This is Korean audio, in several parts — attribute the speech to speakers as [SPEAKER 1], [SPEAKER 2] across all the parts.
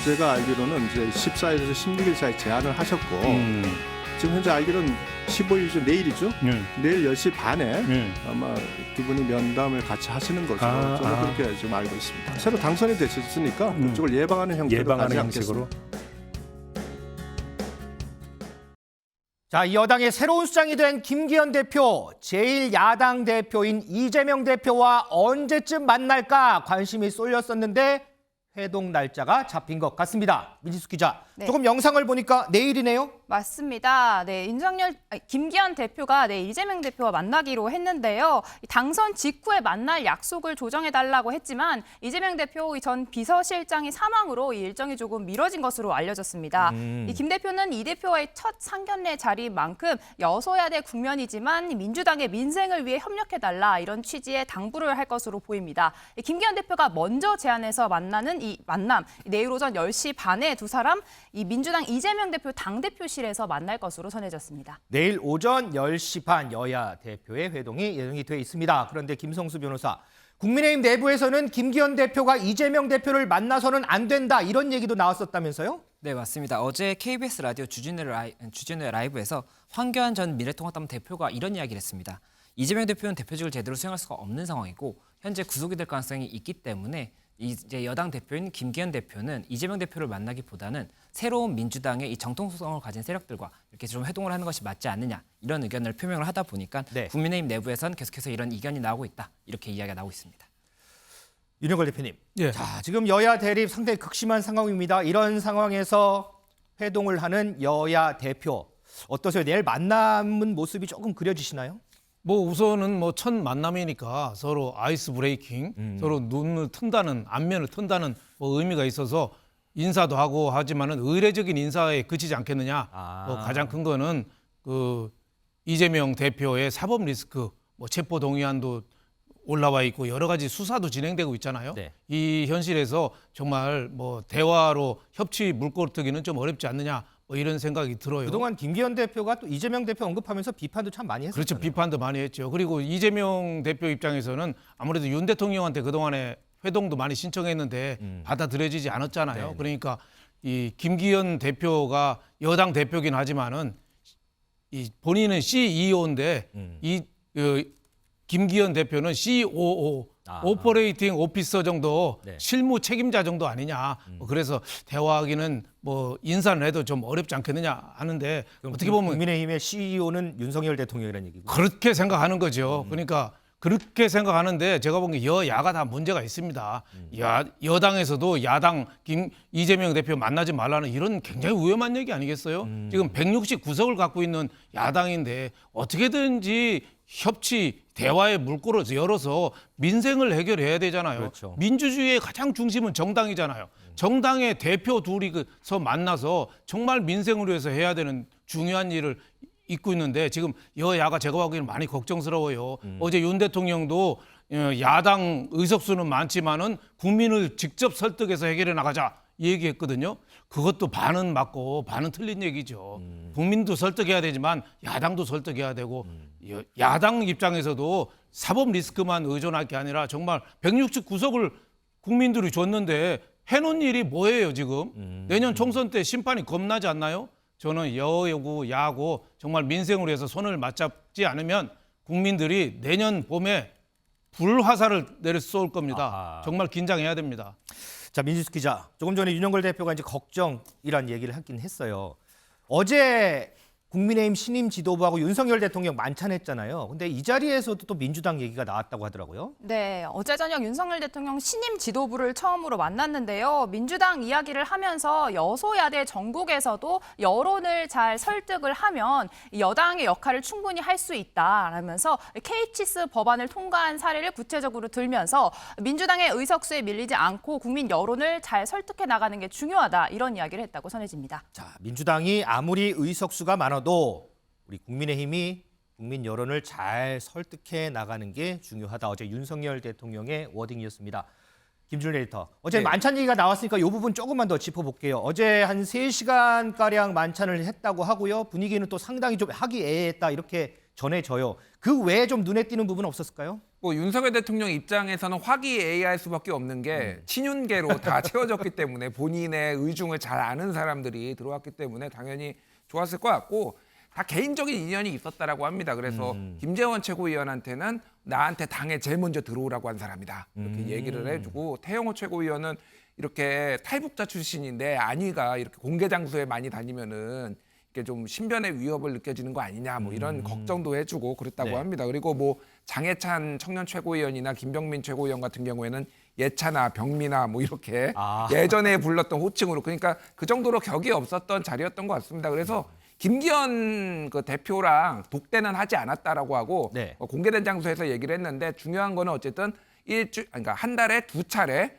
[SPEAKER 1] 제가 알기로는 이제 14일에서 16일 사이 제안을 하셨고 지금 현재 알기로는 15일이죠. 내일이죠. 내일 10시 반에 아마 두 분이 면담을 같이 하시는 것으로 저는 그렇게 지금 알고 있습니다. 새로 당선이 되셨으니까 그쪽을 예방하는 형태로 가지 않겠습니다.
[SPEAKER 2] 자, 이 여당의 새로운 수장이 된 김기현 대표, 제1야당 대표인 이재명 대표와 언제쯤 만날까 관심이 쏠렸었는데 회동 날짜가 잡힌 것 같습니다. 민지숙 기자,
[SPEAKER 3] 네.
[SPEAKER 2] 조금 영상을 보니까 내일이네요?
[SPEAKER 3] 맞습니다. 네, 김기현 대표가 이재명 대표와 만나기로 했는데요. 당선 직후에 만날 약속을 조정해달라고 했지만 이재명 대표 전 비서실장의 사망으로 이 일정이 조금 미뤄진 것으로 알려졌습니다. 김 대표는 이 대표와의 첫 상견례 자리인 만큼 여소야대 국면이지만 민주당의 민생을 위해 협력해달라 이런 취지의 당부를 할 것으로 보입니다. 김기현 대표가 먼저 제안해서 만나는 이 만남, 내일 오전 10시 반에 두 사람 이 민주당 이재명 대표 당대표실에서 만날 것으로 전해졌습니다.
[SPEAKER 2] 내일 오전 10시 반 여야 대표의 회동이 예정이 돼 있습니다. 그런데 김성수 변호사, 국민의힘 내부에서는 김기현 대표가 이재명 대표를 만나서는 안 된다 이런 얘기도 나왔었다면서요?
[SPEAKER 4] 네, 맞습니다. 어제 KBS 라디오 주진우의 라이브에서 황교안 전 미래통합당 대표가 이런 이야기를 했습니다. 이재명 대표는 대표직을 제대로 수행할 수가 없는 상황이고 현재 구속이 될 가능성이 있기 때문에 이제 여당 대표인 김기현 대표는 이재명 대표를 만나기보다는 새로운 민주당의 이 정통성을 가진 세력들과 이렇게 좀 회동을 하는 것이 맞지 않느냐 이런 의견을 표명을 하다 보니까
[SPEAKER 2] 네.
[SPEAKER 4] 국민의힘 내부에선 계속해서 이런 의견이 나오고 있다 이렇게 이야기가 나오고 있습니다.
[SPEAKER 2] 윤영걸 대표님,
[SPEAKER 5] 예.
[SPEAKER 2] 자, 지금 여야 대립 상당히 극심한 상황입니다. 이런 상황에서 회동을 하는 여야 대표 어떠세요? 내일 만남은 모습이 조금 그려지시나요?
[SPEAKER 5] 뭐 우선은 뭐 첫 만남이니까 서로 아이스 브레이킹, 서로 눈을 튼다는 안면을 튼다는 뭐 의미가 있어서 인사도 하고 하지만은 의례적인 인사에 그치지 않겠느냐. 뭐 가장 큰 거는 그 이재명 대표의 사법 리스크, 뭐 체포 동의안도 올라와 있고 여러 가지 수사도 진행되고 있잖아요.
[SPEAKER 2] 네.
[SPEAKER 5] 이 현실에서 정말 뭐 대화로 협치 물꼬르트기는 좀 어렵지 않느냐. 뭐 이런 생각이 들어요.
[SPEAKER 2] 그동안 김기현 대표가 또 이재명 대표 언급하면서 비판도 참 많이 했었잖아요.
[SPEAKER 5] 그렇죠. 비판도 많이 했죠. 그리고 이재명 대표 입장에서는 아무래도 윤 대통령한테 그동안에 회동도 많이 신청했는데 받아들여지지 않았잖아요.
[SPEAKER 2] 네네.
[SPEAKER 5] 그러니까 이 김기현 대표가 여당 대표긴 하지만은 이 본인은 CEO인데 김기현 대표는 COO, 오퍼레이팅 오피서 정도
[SPEAKER 2] 네.
[SPEAKER 5] 실무 책임자 정도 아니냐. 그래서 대화하기는 뭐 인사를 해도 좀 어렵지 않겠느냐 하는데 어떻게 보면
[SPEAKER 2] 국민의힘의 CEO는 윤석열 대통령이라는 얘기고.
[SPEAKER 5] 그렇게 생각하는 거죠. 그러니까 그렇게 생각하는데 제가 보기엔 여야가 다 문제가 있습니다. 여당에서도 야당 이재명 대표 만나지 말라는 이런 굉장히 위험한 얘기 아니겠어요? 지금 169석을 갖고 있는 야당인데 어떻게든지 협치, 대화의 물꼬를 열어서 민생을 해결해야 되잖아요.
[SPEAKER 2] 그렇죠.
[SPEAKER 5] 민주주의의 가장 중심은 정당이잖아요. 정당의 대표 둘이서 만나서 정말 민생을 위해서 해야 되는 중요한 일을 잇고 있는데 지금 여야가 제가 보기에는 많이 걱정스러워요. 어제 윤 대통령도 야당 의석수는 많지만은 국민을 직접 설득해서 해결해 나가자 얘기했거든요. 그것도 반은 맞고 반은 틀린 얘기죠. 국민도 설득해야 되지만 야당도 설득해야 되고 야당 입장에서도 사법 리스크만 의존할 게 아니라 정말 169석을 국민들이 줬는데 해놓은 일이 뭐예요 지금? 내년 총선 때 심판이 겁나지 않나요? 저는 여고 야고 정말 민생을 위해서 손을 맞잡지 않으면 국민들이 내년 봄에 불화살을 내려 쏠 겁니다. 정말 긴장해야 됩니다.
[SPEAKER 2] 자, 민지숙 기자, 조금 전에 윤영걸 대표가 이제 걱정이란 얘기를 하긴 했어요. 어제 국민의힘 신임 지도부하고 윤석열 대통령 만찬했잖아요. 근데 이 자리에서도 또 민주당 얘기가 나왔다고 하더라고요.
[SPEAKER 3] 네, 어제 저녁 윤석열 대통령 신임 지도부를 처음으로 만났는데요. 민주당 이야기를 하면서 여소야대 전국에서도 여론을 잘 설득을 하면 여당의 역할을 충분히 할 수 있다라면서 K치스 법안을 통과한 사례를 구체적으로 들면서 민주당의 의석수에 밀리지 않고 국민 여론을 잘 설득해 나가는 게 중요하다 이런 이야기를 했다고 전해집니다.
[SPEAKER 2] 자, 민주당이 아무리 의석수가 많아도 우리 국민의힘이 국민 여론을 잘 설득해 나가는 게 중요하다. 어제 윤석열 대통령의 워딩이었습니다. 김준일 에디터, 어제
[SPEAKER 4] 네.
[SPEAKER 2] 만찬 얘기가 나왔으니까 이 부분 조금만 더 짚어볼게요. 어제 한 3시간가량 만찬을 했다고 하고요. 분위기는 또 상당히 좀 화기애애했다 이렇게 전해져요. 그 외에 좀 눈에 띄는 부분은 없었을까요?
[SPEAKER 6] 뭐 윤석열 대통령 입장에서는 화기애애할 수밖에 없는 게 친윤계로 다 채워졌기 때문에 본인의 의중을 잘 아는 사람들이 들어왔기 때문에 당연히 좋았을 것 같고 다 개인적인 인연이 있었다라고 합니다. 그래서 김재원 최고위원한테는 나한테 당에 제일 먼저 들어오라고 한 사람이다. 이렇게 얘기를 해주고 태영호 최고위원은 이렇게 탈북자 출신인데 안위가 이렇게 공개 장소에 많이 다니면은 이게 좀 신변의 위협을 느껴지는 거 아니냐 뭐 이런 걱정도 해주고 그랬다고
[SPEAKER 2] 네.
[SPEAKER 6] 합니다. 그리고 뭐 장해찬 청년 최고위원이나 김병민 최고위원 같은 경우에는 예찬아 병민아 뭐 이렇게 예전에 불렀던 호칭으로 그러니까 그 정도로 격이 없었던 자리였던 것 같습니다. 그래서 김기현 그 대표랑 독대는 하지 않았다라고 하고
[SPEAKER 2] 네.
[SPEAKER 6] 공개된 장소에서 얘기를 했는데 중요한 거는 어쨌든 그러니까 한 달에 2차례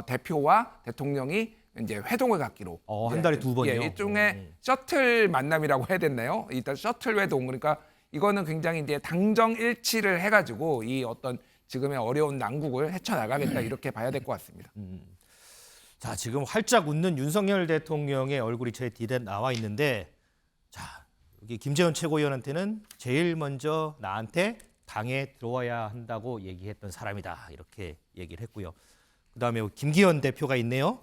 [SPEAKER 6] 대표와 대통령이 이제 회동을 갖기로.
[SPEAKER 2] 한 달에 2번이요?
[SPEAKER 6] 예, 일종의 셔틀 만남이라고 해야 됐나요? 일단 셔틀 회동. 그러니까 이거는 굉장히 이제 당정 일치를 해가지고 이 어떤 지금의 어려운 난국을 헤쳐나가겠다 이렇게 봐야 될 것 같습니다.
[SPEAKER 2] 자, 지금 활짝 웃는 윤석열 대통령의 얼굴이 제 뒤에 나와 있는데, 자, 여기 김재원 최고위원한테는 제일 먼저 나한테 당에 들어와야 한다고 얘기했던 사람이다. 이렇게 얘기를 했고요. 그다음에 김기현 대표가 있네요.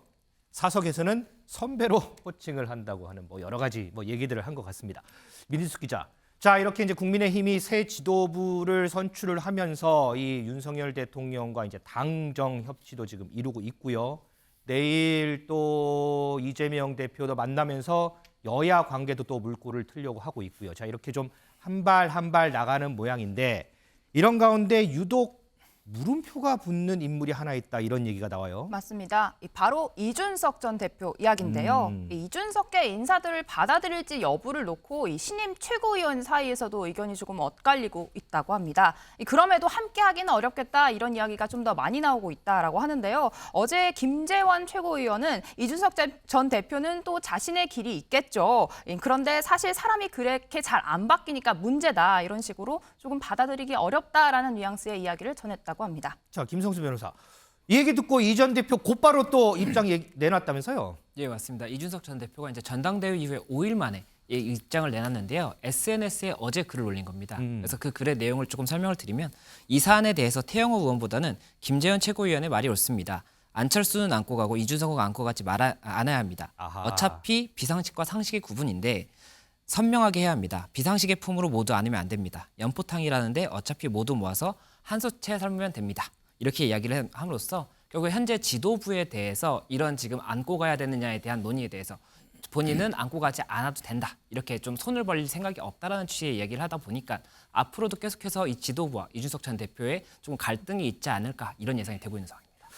[SPEAKER 2] 사석에서는 선배로 호칭을 한다고 하는 뭐 여러 가지 뭐 얘기들을 한 것 같습니다. 민희숙 기자. 자, 이렇게 이제 국민의힘이 새 지도부를 선출을 하면서 이 윤석열 대통령과 이제 당정 협치도 지금 이루고 있고요. 내일 또 이재명 대표도 만나면서 여야 관계도 또 물꼬를 틀려고 하고 있고요. 자, 이렇게 좀 한 발 한 발 나가는 모양인데 이런 가운데 유독 물음표가 붙는 인물이 하나 있다 이런 얘기가 나와요.
[SPEAKER 3] 맞습니다. 바로 이준석 전 대표 이야기인데요. 이 이준석의 인사들을 받아들일지 여부를 놓고 이 신임 최고위원 사이에서도 의견이 조금 엇갈리고 있다고 합니다. 그럼에도 함께하기는 어렵겠다 이런 이야기가 좀 더 많이 나오고 있다라고 하는데요. 어제 김재원 최고위원은 이준석 전 대표는 또 자신의 길이 있겠죠. 그런데 사실 사람이 그렇게 잘 안 바뀌니까 문제다 이런 식으로 조금 받아들이기 어렵다라는 뉘앙스의 이야기를 전했다고 합니다.
[SPEAKER 2] 자, 김성수 변호사. 이 얘기 듣고 이 전 대표 곧바로 또 입장 내놨다면서요?
[SPEAKER 4] 예, 맞습니다. 이준석 전 대표가 이제 전당대회 이후에 5일 만에 이 입장을 내놨는데요. SNS에 어제 글을 올린 겁니다. 그래서 그 글의 내용을 조금 설명을 드리면 이 사안에 대해서 태영호 의원보다는 김재현 최고위원의 말이 옳습니다. 안철수는 안고 가고 이준석은 안고 가지 않아야 합니다.
[SPEAKER 2] 아하.
[SPEAKER 4] 어차피 비상식과 상식의 구분인데 선명하게 해야 합니다. 비상식의 품으로 모두 안으면 안 됩니다. 연포탕이라는데 어차피 모두 모아서 한 소채 삶으면 됩니다. 이렇게 이야기를 함으로써 결국 현재 지도부에 대해서 이런 지금 안고 가야 되느냐에 대한 논의에 대해서 본인은 안고 가지 않아도 된다. 이렇게 좀 손을 벌릴 생각이 없다라는 취지의 얘기를 하다 보니까 앞으로도 계속해서 이 지도부와 이준석 전 대표의 좀 갈등이 있지 않을까 이런 예상이 되고 있는 상황입니다.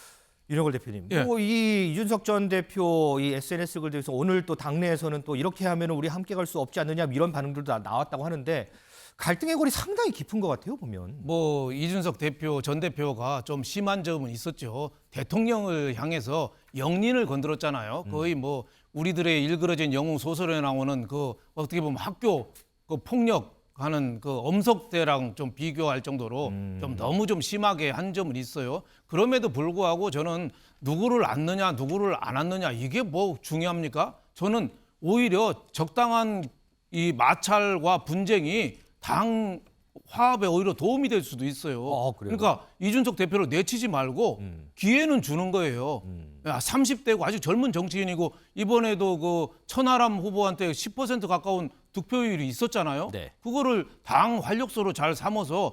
[SPEAKER 2] 윤영걸 대표님,
[SPEAKER 5] 예.
[SPEAKER 2] 이 이준석 전 대표 이 SNS 글들에서 오늘 또 당내에서는 또 이렇게 하면 우리 함께 갈 수 없지 않느냐 이런 반응들도 다 나왔다고 하는데 갈등의 골이 상당히 깊은 것 같아요 보면.
[SPEAKER 5] 뭐 이준석 대표 전 대표가 좀 심한 점은 있었죠. 대통령을 향해서 영린을 건드렸잖아요. 거의 뭐 우리들의 일그러진 영웅 소설에 나오는 그 어떻게 보면 학교 그 폭력하는 그 엄석대랑 좀 비교할 정도로 좀 너무 좀 심하게 한 점은 있어요. 그럼에도 불구하고 저는 누구를 안느냐 누구를 안 안느냐 이게 뭐 중요합니까? 저는 오히려 적당한 이 마찰과 분쟁이 당 화합에 오히려 도움이 될 수도 있어요.
[SPEAKER 2] 그래요?
[SPEAKER 5] 그러니까 이준석 대표를 내치지 말고 기회는 주는 거예요. 30대고 아주 젊은 정치인이고 이번에도 그 천하람 후보한테 10% 가까운 득표율이 있었잖아요.
[SPEAKER 2] 네.
[SPEAKER 5] 그거를 당 활력소로 잘 삼아서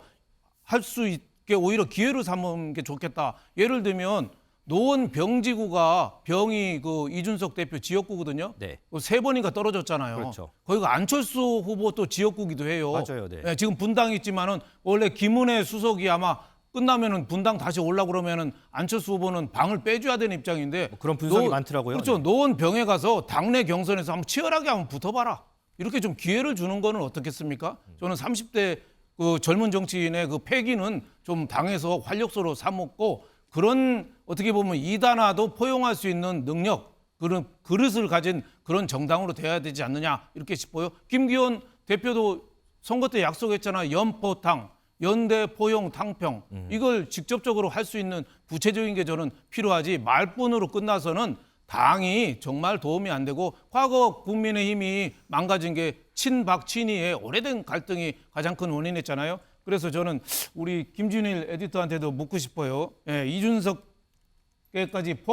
[SPEAKER 5] 할 수 있게 오히려 기회로 삼는 게 좋겠다. 예를 들면 노원 병지구가 병이 그 이준석 대표 지역구거든요.
[SPEAKER 2] 네.
[SPEAKER 5] 3번인가 떨어졌잖아요.
[SPEAKER 2] 그렇죠.
[SPEAKER 5] 거기가 안철수 후보 또 지역구기도 해요.
[SPEAKER 2] 맞아요, 네.
[SPEAKER 5] 예, 지금 분당이 있지만은 원래 김은혜 수석이 아마 끝나면은 분당 다시 올라 그러면은 안철수 후보는 방을 빼줘야 되는 입장인데
[SPEAKER 2] 그런 분석이 많더라고요.
[SPEAKER 5] 그렇죠.
[SPEAKER 2] 네.
[SPEAKER 5] 노원 병에 가서 당내 경선에서 한번 치열하게 한번 붙어봐라. 이렇게 좀 기회를 주는 거는 어떻겠습니까? 저는 30대 그 젊은 정치인의 그 패기는 좀 당에서 활력소로 삼았고 그런 어떻게 보면 이단화도 포용할 수 있는 능력, 그런 그릇을 가진 그런 정당으로 돼야 되지 않느냐 이렇게 싶어요. 김기현 대표도 선거 때 약속했잖아요. 연포탕, 연대 포용 탕평 이걸 직접적으로 할 수 있는 구체적인 게 저는 필요하지 말뿐으로 끝나서는 당이 정말 도움이 안 되고 과거 국민의힘이 망가진 게 친박 친이의 오래된 갈등이 가장 큰 원인이었잖아요. 그래서 저는 우리 김준일 에디터한테도 묻고 싶어요. 예, 이준석에까지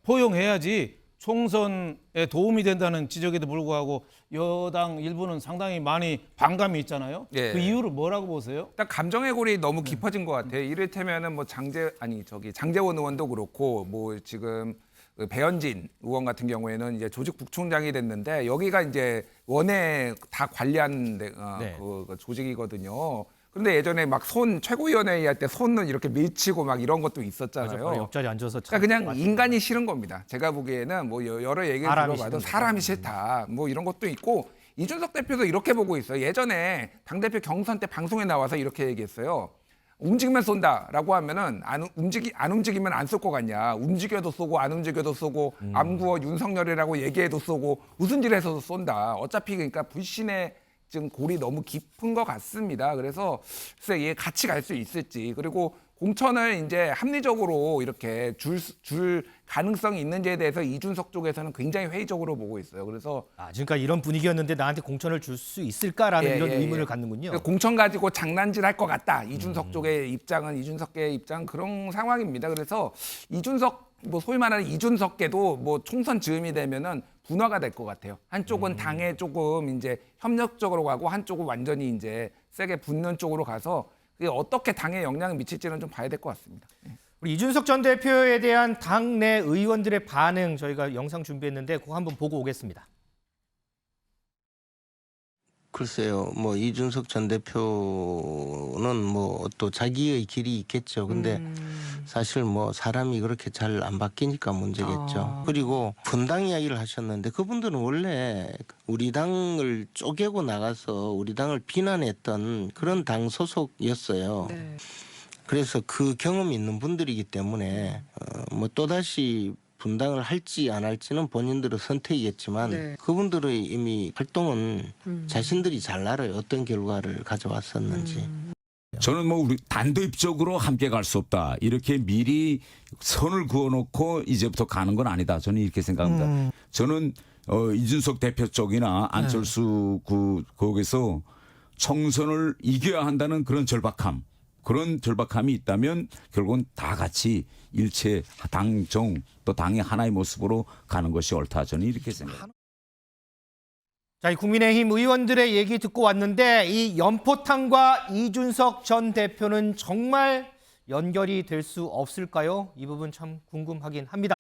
[SPEAKER 5] 포용해야지 총선에 도움이 된다는 지적에도 불구하고 여당 일부는 상당히 많이 반감이 있잖아요.
[SPEAKER 6] 예.
[SPEAKER 5] 그 이유를 뭐라고 보세요?
[SPEAKER 6] 일단 감정의 골이 너무 깊어진 것 같아요. 이를테면은 뭐 장제원 의원도 그렇고 뭐 지금 그 배현진 의원 같은 경우에는 이제 조직 부총장이 됐는데 여기가 이제 원외 다 관리하는
[SPEAKER 2] 네.
[SPEAKER 6] 그 조직이거든요. 그런데 예전에 막 최고위원회의 할 때 손은 이렇게 밀치고 막 이런 것도 있었잖아요.
[SPEAKER 2] 바로 옆자리 앉아서 참
[SPEAKER 6] 그러니까 그냥
[SPEAKER 2] 맞습니다.
[SPEAKER 6] 인간이 싫은 겁니다. 제가 보기에는 뭐 여러 얘기를
[SPEAKER 2] 사람이
[SPEAKER 6] 들어봐도
[SPEAKER 2] 싫은
[SPEAKER 6] 사람이 싫다. 뭐 이런 것도 있고 이준석 대표도 이렇게 보고 있어요. 예전에 당대표 경선 때 방송에 나와서 이렇게 얘기했어요. 움직이면 쏜다라고 하면은 안 움직이면 안 쏠 것 같냐. 움직여도 쏘고 안 움직여도 쏘고 암구어 윤석열이라고 얘기해도 쏘고 무슨 일 해서도 쏜다. 어차피 그러니까 불신의 지금 골이 너무 깊은 것 같습니다. 그래서 글쎄 얘 같이 갈 수 있을지 그리고 공천을 이제 합리적으로 이렇게 줄 가능성이 있는지에 대해서 이준석 쪽에서는 굉장히 회의적으로 보고 있어요. 그래서
[SPEAKER 2] 지금까지 이런 분위기였는데 나한테 공천을 줄 수 있을까라는 이런 의문을 갖는군요.
[SPEAKER 6] 그러니까 공천 가지고 장난질 할 것 같다. 이준석 쪽의 입장은 이준석계의 입장 그런 상황입니다. 그래서 이준석 뭐 소위 말하는 이준석계도 뭐 총선 즈음이 되면은 분화가 될 것 같아요. 한쪽은 당에 조금 이제 협력적으로 가고 한쪽은 완전히 이제 세게 붙는 쪽으로 가서 그게 어떻게 당에 영향을 미칠지는 좀 봐야 될 것 같습니다.
[SPEAKER 2] 우리 이준석 전 대표에 대한 당내 의원들의 반응 저희가 영상 준비했는데 그거 한번 보고 오겠습니다.
[SPEAKER 7] 글쎄요, 뭐 이준석 전 대표는 뭐 또 자기의 길이 있겠죠. 근데 사실 뭐 사람이 그렇게 잘 안 바뀌니까 문제겠죠. 그리고 분당 이야기를 하셨는데 그분들은 원래 우리 당을 쪼개고 나가서 우리 당을 비난했던 그런 당 소속이었어요. 그래서 그 경험이 있는 분들이기 때문에 뭐 또다시 분당을 할지 안 할지는 본인들의 선택이겠지만 그분들의 이미 활동은 자신들이 잘 알아요. 어떤 결과를 가져왔었는지.
[SPEAKER 8] 저는 뭐 우리 단도입적으로 함께 갈 수 없다. 이렇게 미리 선을 그어놓고 이제부터 가는 건 아니다. 저는 이렇게 생각합니다. 저는 이준석 대표 쪽이나 안철수 거기서 총선을 이겨야 한다는 그런 절박함이 있다면 결국은 다 같이 일체 당정 또 당의 하나의 모습으로 가는 것이 옳다. 저는 이렇게 생각합니다.
[SPEAKER 2] 자, 이 국민의힘 의원들의 얘기 듣고 왔는데 이 연포탕과 이준석 전 대표는 정말 연결이 될 수 없을까요? 이 부분 참 궁금하긴 합니다.